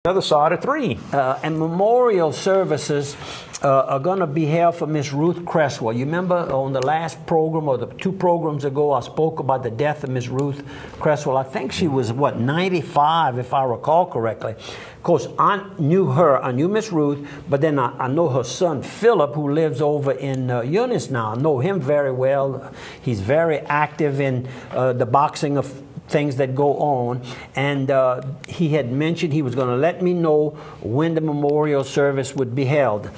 other side of 3. And memorial services are going to be held for Miss Ruth Cresswell. You remember on the last program or the 2 programs ago, I spoke about the death of Miss Ruth Cresswell. I think she was, what, 95, if I recall correctly. Of course, I knew her. I knew Miss Ruth, but then I know her son, Philip, who lives over in Eunice now. I know him very well. He's very active in the boxing of things that go on, and he had mentioned he was going to let me know when the memorial service would be held.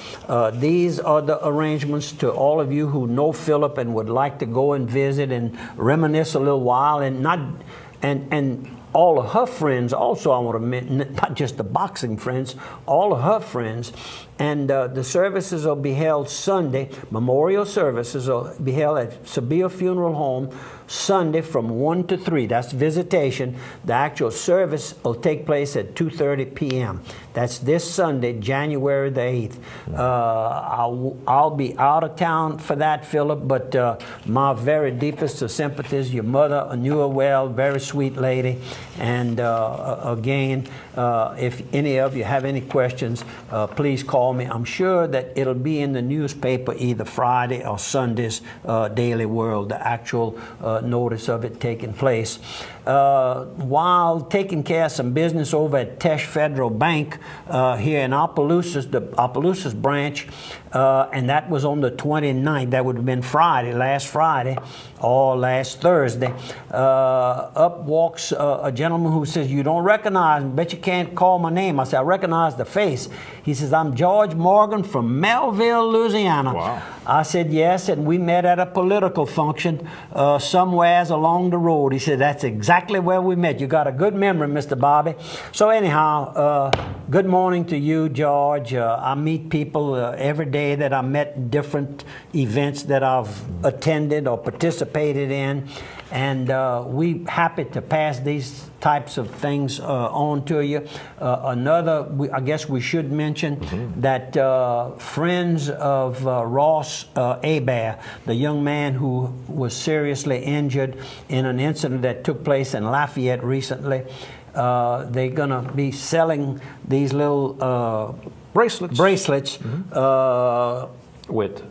These are the arrangements to all of you who know Philip and would like to go and visit and reminisce a little while, and all of her friends also. I want to mention, not just the boxing friends, all of her friends. And the services will be held Sunday. Memorial services will be held at Sabia Funeral Home Sunday from 1 to 3. That's visitation. The actual service will take place at 2:30 p.m. That's this Sunday, January the 8th. I'll be out of town for that, Philip, but my very deepest of sympathies. Your mother, I knew her well, very sweet lady. And again, if any of you have any questions, please call me. I'm sure that it'll be in the newspaper either Friday or Sunday's Daily World, the actual notice of it taking place. While taking care of some business over at Tesh Federal Bank here in Opelousas, the Opelousas branch, and that was on the 29th. That would have been Friday, last Friday, or last Thursday. Up walks a gentleman who says, "You don't recognize me, bet you can't call my name." I said, "I recognize the face." He says, "I'm George Morgan from Melville, Louisiana." Wow. I said, "Yes," and we met at a political function somewheres along the road. He said, "That's exactly where we met. You got a good memory, Mr. Bobby." So anyhow, good morning to you, George. I meet people every day that I met in different events that I've attended or participated in, and we happy to pass these types of things on to you. I guess we should mention that friends of Ross Hebert, the young man who was seriously injured in an incident that took place in Lafayette recently, they're going to be selling these little bracelets with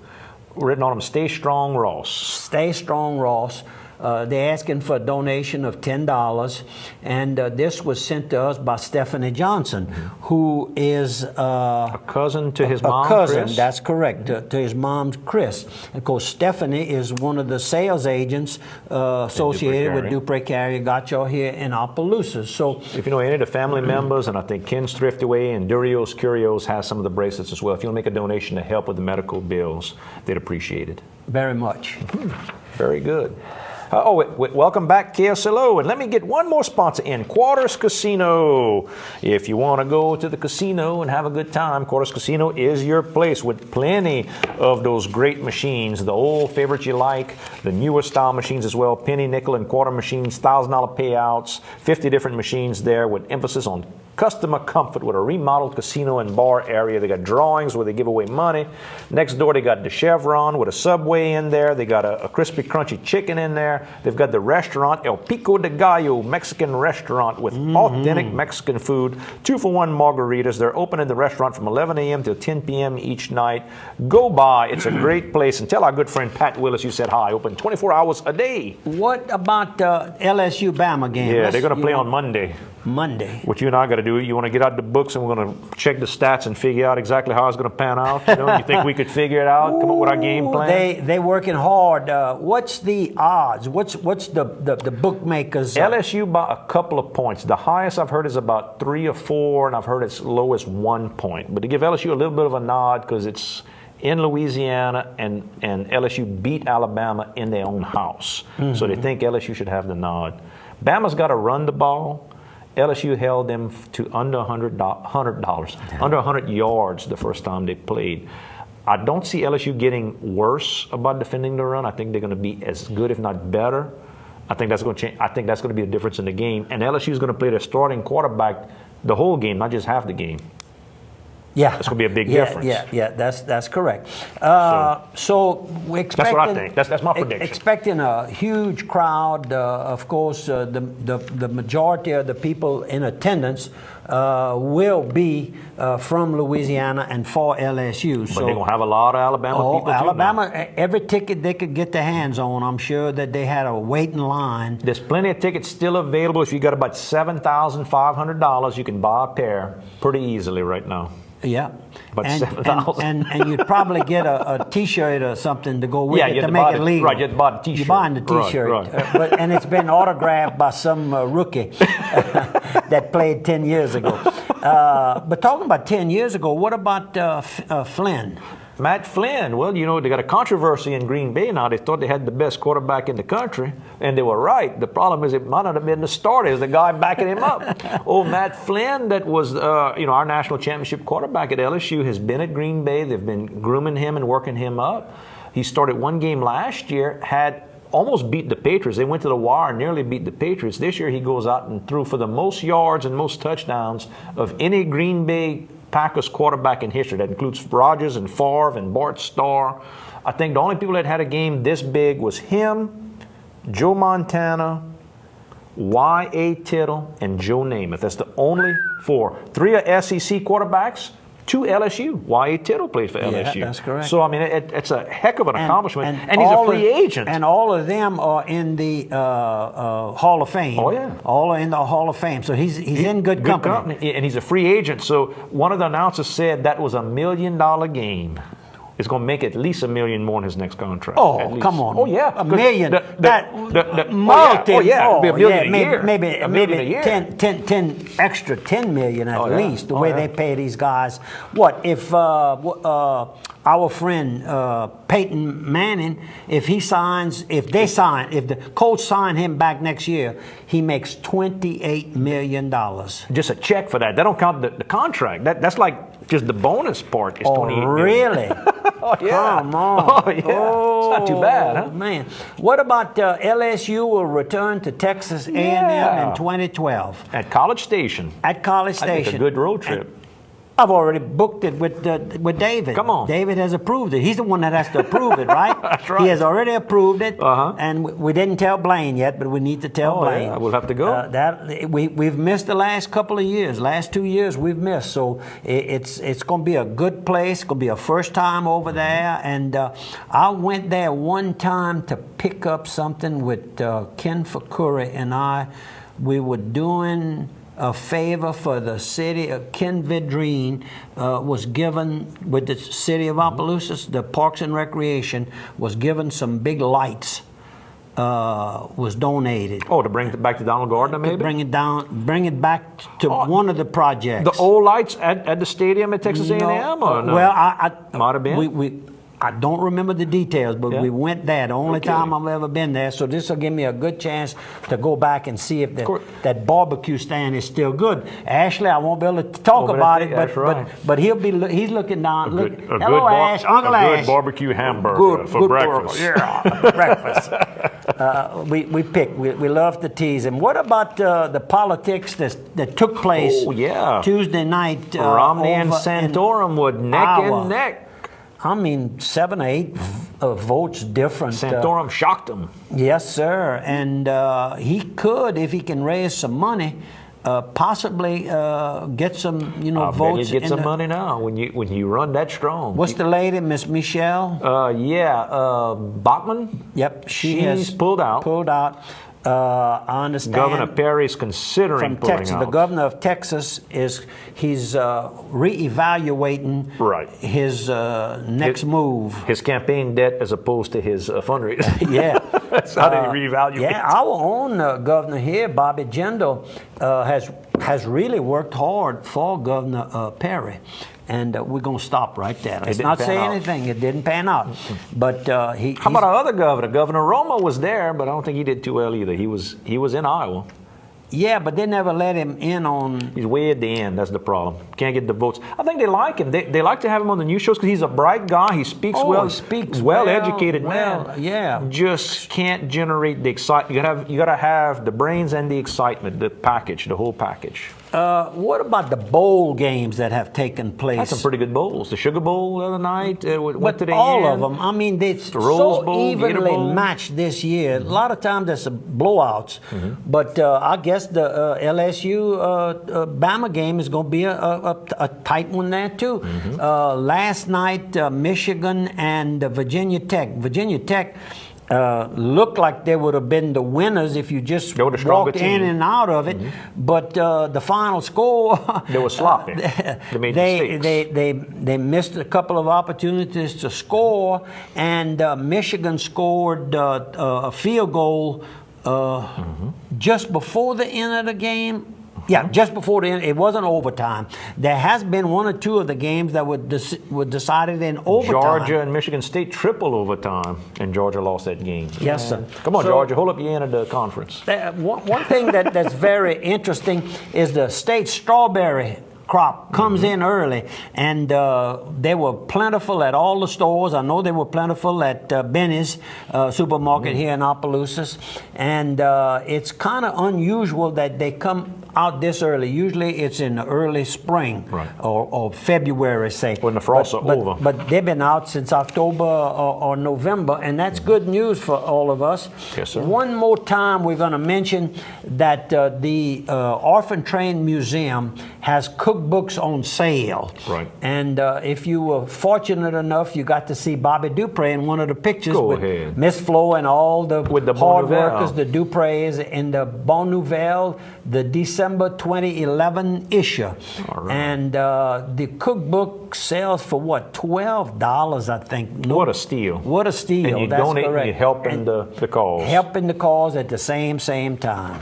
written on them, "Stay Strong, Ross." Stay Strong, Ross. They're asking for a donation of $10, and this was sent to us by Stephanie Johnson, who is a cousin to his mom, Chris? That's correct, to his mom, Chris. Of course, Stephanie is one of the sales agents associated with Dupree Carrier. Got y'all here in Opelousas. So, if you know any of the family members, and I think Ken's Thriftaway and Durios Curios has some of the bracelets as well. If you want to make a donation to help with the medical bills, they'd appreciate it. Very much. Very good. Welcome back, KSLO. And let me get one more sponsor in, Quarters Casino. If you want to go to the casino and have a good time, Quarters Casino is your place with plenty of those great machines, the old favorites you like, the newer style machines as well, penny, nickel, and quarter machines, $1,000 payouts, 50 different machines there with emphasis on customer comfort with a remodeled casino and bar area. They got drawings where they give away money. Next door, they got the Chevron with a Subway in there. They got a crispy, crunchy chicken in there. They've got the restaurant, El Pico de Gallo Mexican restaurant with authentic Mexican food. 2-for-1 margaritas. They're open in the restaurant from 11 a.m. till 10 p.m. each night. Go by. It's a great place. And tell our good friend Pat Willis you said hi. Open 24 hours a day. What about LSU Bama game? Yeah, they're going to play on Monday. What you and I got to do, you want to get out the books and we're going to check the stats and figure out exactly how it's going to pan out? You know, you think we could figure it out, come up with our game plan? They're working hard. What's the odds? What's the bookmakers? LSU by a couple of points. The highest I've heard is about 3 or 4, and I've heard as low as 1 point. But to give LSU a little bit of a nod because it's in Louisiana and LSU beat Alabama in their own house. So they think LSU should have the nod. Bama's got to run the ball. LSU held them to under $100, under 100 yards the first time they played. I don't see LSU getting worse about defending the run. I think they're going to be as good, if not better. I think that's going to change. I think that's going to be the difference in the game. And LSU is going to play their starting quarterback the whole game, not just half the game. Yeah, That's going to be a big difference. Yeah. That's correct. So we're expecting. That's what I think. That's my prediction. Expecting a huge crowd. Of course, the majority of the people in attendance will be from Louisiana and for LSU. But they're going to have a lot of Alabama people Alabama, too. every ticket they could get their hands on, I'm sure that they had a waiting line. There's plenty of tickets still available. If you got about $7,500, you can buy a pair pretty easily right now. Yeah. But $7,000. And you'd probably get a T-shirt or something to go with it to make it legal. Right, you bought a T-shirt. You're buying the T-shirt. Right. And it's been autographed by some rookie that played 10 years ago. But talking about 10 years ago, what about Flynn? Matt Flynn, well, you know, they got a controversy in Green Bay now. They thought they had the best quarterback in the country, and they were right. The problem is it might not have been the starter. It was the guy backing him up. Matt Flynn, that was, our national championship quarterback at LSU, has been at Green Bay. They've been grooming him and working him up. He started one game last year, had almost beat the Patriots. They went to the wire and nearly beat the Patriots. This year he goes out and threw for the most yards and most touchdowns of any Green Bay Packers quarterback in history. That includes Rodgers and Favre and Bart Starr. I think the only people that had a game this big was him, Joe Montana, Y.A. Tittle, and Joe Namath. That's the only four. 3 are SEC quarterbacks, 2 LSU. Y.A. Tittle plays for LSU. Yeah, that's correct. So, I mean, it's a heck of an accomplishment. And he's a free agent. And all of them are in the Hall of Fame. Oh, yeah. All are in the Hall of Fame. So he's in good company. And he's a free agent. So one of the announcers said that was $1 million game. It's going to make at least $1 million more in his next contract. Oh, come on. Oh, yeah. $1 million. It'll be $1 million a year. Maybe 10 extra $10 million at least, the way they pay these guys. What if our friend Peyton Manning, if the Colts sign him back next year, he makes $28 million. Just a check for that. They don't count the contract. That's like just the bonus part is $28 million. Really? Oh, yeah. Come on. Oh, yeah. It's not too bad, huh? Man. What about LSU will return to Texas A&M in 2012? At College Station. At College Station. I think a good road trip. I've already booked it with David. Come on. David has approved it. He's the one that has to approve it, right? That's right. He has already approved it. And we didn't tell Blaine yet, but we need to tell Blaine. Yeah, we'll have to go. We've missed the last couple of years. Last 2 years we've missed. So it's going to be a good place. It's going to be a first time over there. And I went there one time to pick up something with Ken Fakuri and I. We were doing a favor for the city of Ken Vidrine was given with the city of Opelousas, the Parks and Recreation was given some big lights, was donated. Oh, to bring it back to Donald Gardner, maybe? Bring it back to one of the projects. The old lights at the stadium at Texas A&M? Or no? Well, I might have been. I don't remember the details, but we went there. The only time I've ever been there. So this will give me a good chance to go back and see if that barbecue stand is still good. Ashley, I won't be able to talk about it, but he's looking down. Hello, Ash. Uncle Ash. A good barbecue hamburger for breakfast. Breakfast. We love to tease him. What about the politics that took place Tuesday night? Romney and Santorum were neck and neck. I mean, 7 or 8 votes different. Santorum shocked him. Yes, sir. And he could, if he can raise some money, possibly get some, votes. Get some money now when you run that strong. What's the lady, Miss Michelle? Bachmann. Yep, she's pulled out. I understand. Governor Perry's considering pulling Texas. out. The governor of Texas he's reevaluating his next move. His campaign debt as opposed to his fundraising. Yeah. That's how they reevaluate. Yeah, our own governor here, Bobby Jindal, has really worked hard for Governor Perry. And we're going to stop right there. Let's not say anything. It didn't pan out. But How about our other governor? Governor Romo was there, but I don't think he did too well either. He was in Iowa. Yeah, but they never let him in on... He's way at the end. That's the problem. Can't get the votes. I think they like him. They like to have him on the news shows because he's a bright guy. He speaks well. He speaks well-educated man. Yeah. Just can't generate the excitement. You got to have the brains and the excitement, the whole package. What about the bowl games that have taken place? That's some pretty good bowls. The Sugar Bowl the other night went to the all end. of them. I mean, they Rose so Bowl, Gator evenly Bowl. matched this year. A lot of times there's some blowouts, but I guess the LSU Bama game is going to be a tight one there too. Last night, Michigan and Virginia Tech. Virginia Tech looked like they would have been the winners if you just walked in and out of it. But the final score, they were sloppy. They missed a couple of opportunities to score, and Michigan scored a field goal just before the end of the game. Yeah, just before the end. It wasn't overtime. There has been one or two of the games that were decided in overtime. Georgia and Michigan State triple overtime, and Georgia lost that game. Yes, sir. Come on, Georgia, hold up your end of the conference. One thing that's very interesting is the state strawberry crop comes in early, and they were plentiful at all the stores. I know they were plentiful at Benny's supermarket here in Opelousas, and it's kind of unusual that they come out this early. Usually it's in the early spring, or February, say. When the frosts are over. But they've been out since October or November, and that's good news for all of us. Yes, sir. One more time, we're going to mention that the Orphan Train Museum has cookbooks on sale. Right. And if you were fortunate enough, you got to see Bobby Dupre in one of the pictures with Miss Flo and all the hard workers, the Dupres, in the Bon Nouvelle, the December 2011 issue. Right. And the cookbook sells for what, $12, I think. What a steal. What a steal. And you That's donate correct. and you're helping the cause. Helping the cause at the same time.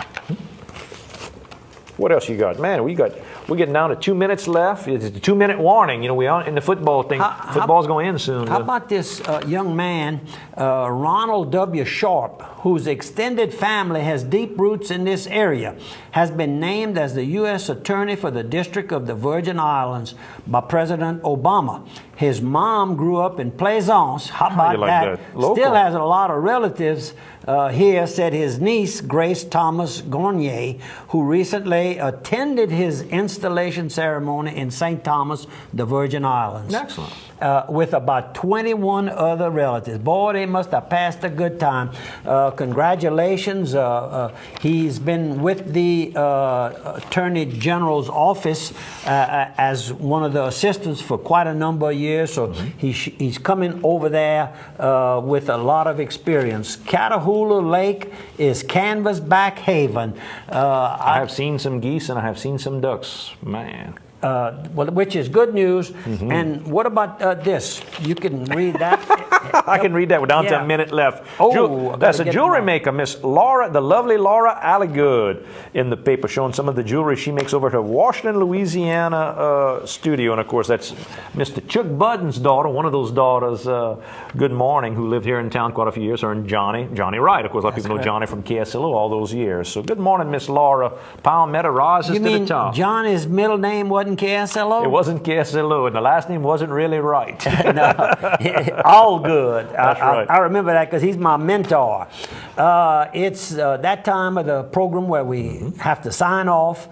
What else you got? Man, we're getting down to 2 minutes left. It's a 2-minute warning. You know, we aren't in the football thing. Football's going to end soon. How about this young man, Ronald W. Sharp, whose extended family has deep roots in this area, has been named as the U.S. Attorney for the District of the Virgin Islands by President Obama. His mom grew up in Plaisance. How about that? Still has a lot of relatives here, said his niece, Grace Thomas Gornier, who recently attended his installation ceremony in St. Thomas, the Virgin Islands. Excellent. With about 21 other relatives. Boy, they must have passed a good time. Congratulations. He's been with the Attorney General's office as one of the assistants for quite a number of years, so he's coming over there with a lot of experience. Catahoula Lake is canvasback haven. I have seen some geese and I have seen some ducks. Man. Well, which is good news. And what about this? You can read that. I can read that. We're down to a minute left. Oh, that's a jewelry maker, Miss Laura, the lovely Laura Alligood, in the paper, showing some of the jewelry she makes over at her Washington, Louisiana studio. And of course, that's Mr. Chuck Budden's daughter, one of those daughters, good morning, who lived here in town quite a few years, her and Johnny Wright. Of course, a lot of people know Johnny from KSLO all those years. So good morning, Miss Laura. Palmetto rises to the top. Johnny's middle name wasn't KSLO? It wasn't KSLO, and the last name wasn't really right. No, all good. That's right. I remember that because he's my mentor. It's that time of the program where we have to sign off.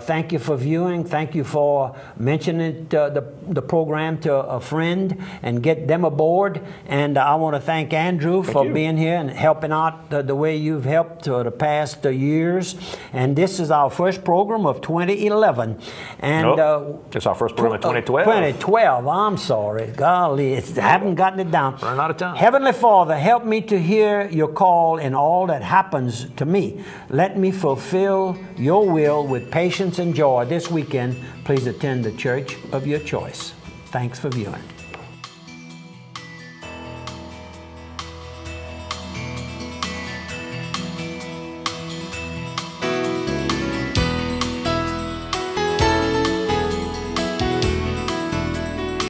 Thank you for viewing. Thank you for mentioning the program to a friend and get them aboard. And I want to thank Andrew for being here and helping out the way you've helped the past years. And this is our first program of 2011. And it's our first program of 2012. 2012. I'm sorry. Golly, I haven't gotten it down. Running out of time. Heavenly Father, help me to hear your call in all that happens to me. Let me fulfill your will with patience and joy this weekend. Please attend the church of your choice. Thanks for viewing.